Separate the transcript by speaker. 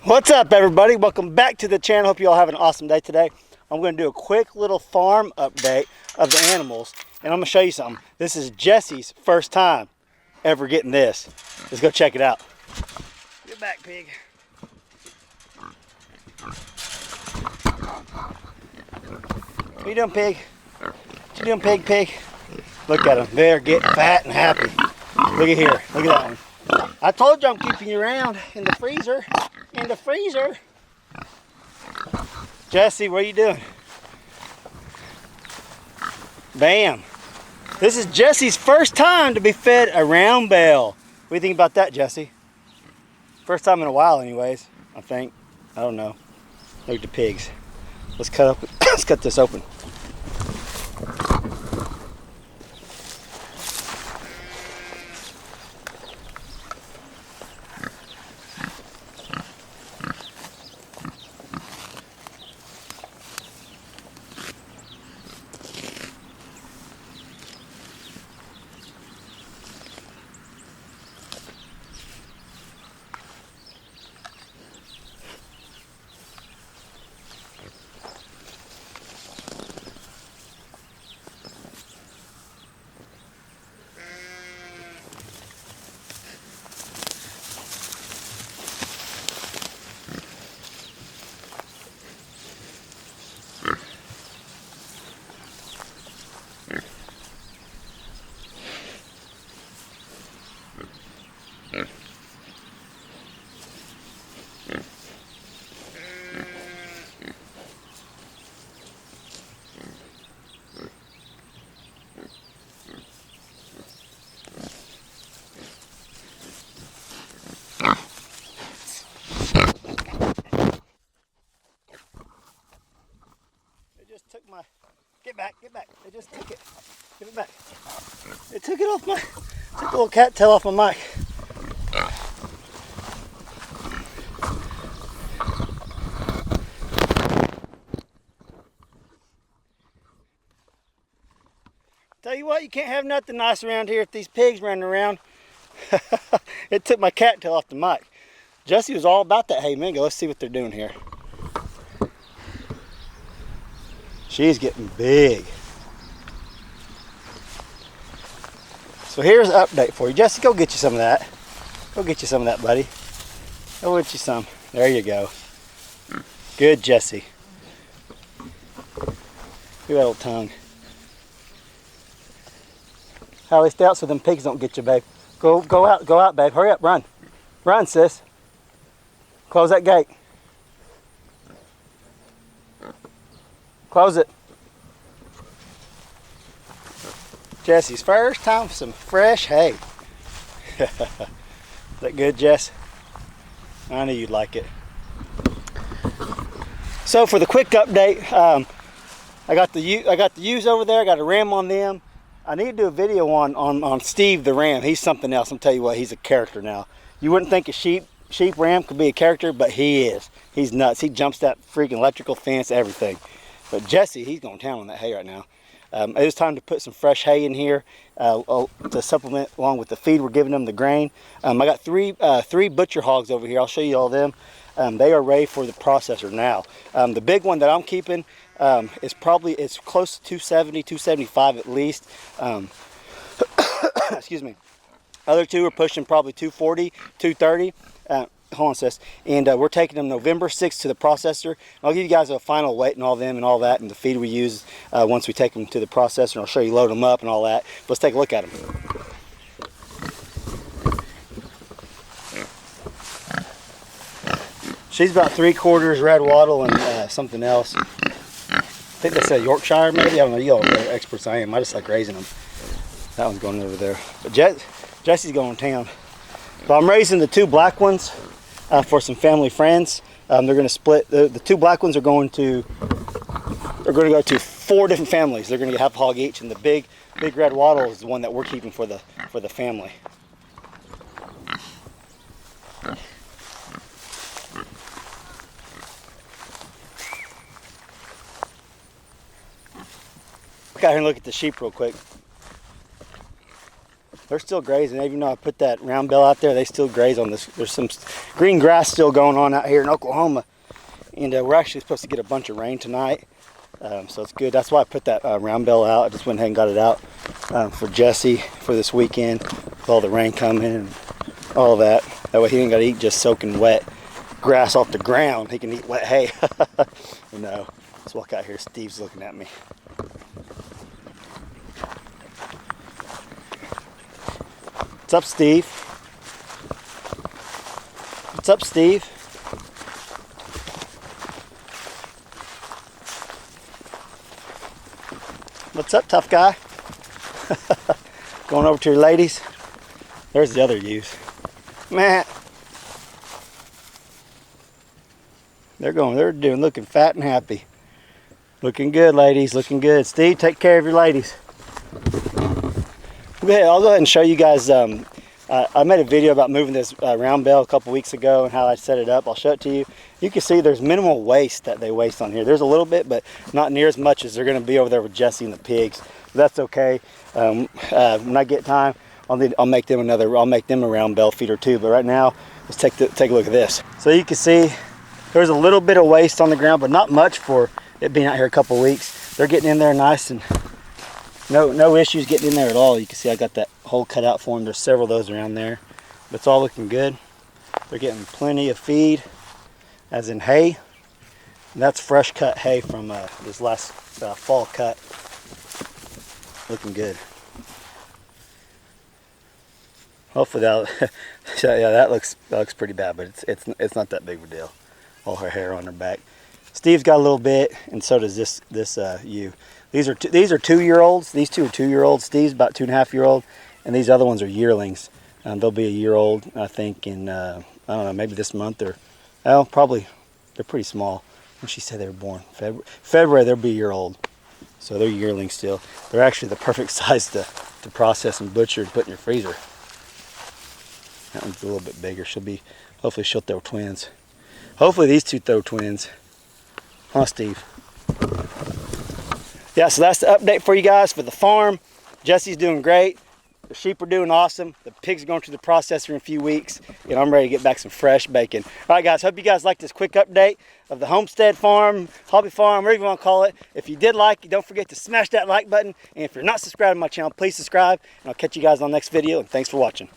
Speaker 1: What's up, everybody? Welcome back to the channel. Hope you all have an awesome day today. I'm going to do a quick little farm update of the animals, and I'm going to show you something. This is Jesse's first time ever getting this. Let's go check it out. Get back, pig. What you doing, pig? What you doing, pig? Look at them. They're getting fat and happy. Look at here. Look at that one. I told you I'm keeping you around in the freezer. In the freezer. Jesse, what are you doing? Bam. This is Jesse's first time to be fed a round bale. What do you think about that, Jesse? First time in a while anyways, I think. I don't know. Look at the pigs. Let's cut this open. Took my, get back, they just took it, give it back. They took it off my, took the little cattail off my mic. Tell you what, you can't have nothing nice around here if these pigs running around. It took my cattail off the mic. Jesse was all about that hay mango. Let's see what they're doing here. She's getting big. So here's an update for you. Jesse, go get you some of that. Go get you some of that, buddy. Go get you some. There you go. Good, Jesse. Look at that little tongue. Hallie, stay out so them pigs don't get you, babe. Go out, babe. Hurry up, run. Run, sis. Close that gate. Close it. Jesse's first time for some fresh hay. Is that good, Jess? I knew you'd like it. So for the quick update, I got the ewes over there. I got a ram on them. I need to do a video on Steve the ram. He's something else. I'll tell you what, he's a character now. You wouldn't think a sheep ram could be a character, but he is. He's nuts. He jumps that freaking electrical fence, everything. But Jesse, he's going to town on that hay right now. It was time to put some fresh hay in here to supplement along with the feed we're giving them, the grain. I got three butcher hogs over here. I'll show you all them. They are ready for the processor now. The big one that I'm keeping it's close to 270, 275 at least. Excuse me. Other two are pushing probably 240, 230. Hold on, sis. And we're taking them November 6th to the processor. I'll give you guys a final weight and all them and all that and the feed we use once we take them to the processor. And I'll show you load them up and all that. Let's take a look at them. She's about 3/4 red wattle and something else. I think they said Yorkshire maybe. I don't know. You all are experts. I am. I just like raising them. That one's going over there. But Jesse's going to town. So I'm raising the two black ones for some family friends. They're going to split. The two black ones are going to go to 4 different families. They're going to get half a hog each, and the big red wattle is the one that we're keeping for the family. Look out here and look at the sheep real quick. They're still grazing. Even though I put that round bell out there, they still graze on this. There's some green grass still going on out here in Oklahoma. And we're actually supposed to get a bunch of rain tonight. So it's good. That's why I put that round bell out. I just went ahead and got it out for Jesse for this weekend with all the rain coming and all that. That way he ain't got to eat just soaking wet grass off the ground. He can eat wet hay. No, let's walk out here. Steve's looking at me. What's up, Steve? What's up, Steve? What's up, tough guy? Going over to your ladies. There's the other ewes. Matt. They're looking fat and happy. Looking good, ladies, looking good. Steve, take care of your ladies. Okay, I'll go ahead and show you guys. I made a video about moving this round bell a couple weeks ago and how I set it up. I'll show it to you. You can see there's minimal waste that they waste on here. There's a little bit, but not near as much as they're going to be over there with Jesse and the pigs. That's okay. When I get time, I'll make them a round bell feeder too. But right now, let's take a look at this. So you can see there's a little bit of waste on the ground, but not much for it being out here a couple weeks. They're getting in there nice and no issues getting in there at all. You can see I got that hole cut out for them. There's several of those around there, but it's all looking good. They're getting plenty of feed, as in hay. And that's fresh cut hay from this last fall cut. Looking good. Hopefully that, yeah, that looks pretty bad, but it's not that big of a deal. All her hair on her back. Steve's got a little bit, and so does this ewe. These are 2-year-olds. These two are 2-year-olds. Steve's about 2.5-year-old, and these other ones are yearlings. They'll be a year old, I think, in I don't know, maybe this month or, well, probably. They're pretty small. When she said they were born February, they'll be a year old. So they're yearlings still. They're actually the perfect size to process and butcher and put in your freezer. That one's a little bit bigger. Hopefully she'll throw twins. Hopefully these two throw twins. Huh, Steve? Yeah, so that's the update for you guys for the farm. Jesse's doing great. The sheep are doing awesome. The pigs are going through the processor in a few weeks, and I'm ready to get back some fresh bacon. All right, guys, hope you guys liked this quick update of the homestead farm, hobby farm, whatever you want to call it. If you did like it, don't forget to smash that like button. And if you're not subscribed to my channel, please subscribe, and I'll catch you guys on the next video, and thanks for watching.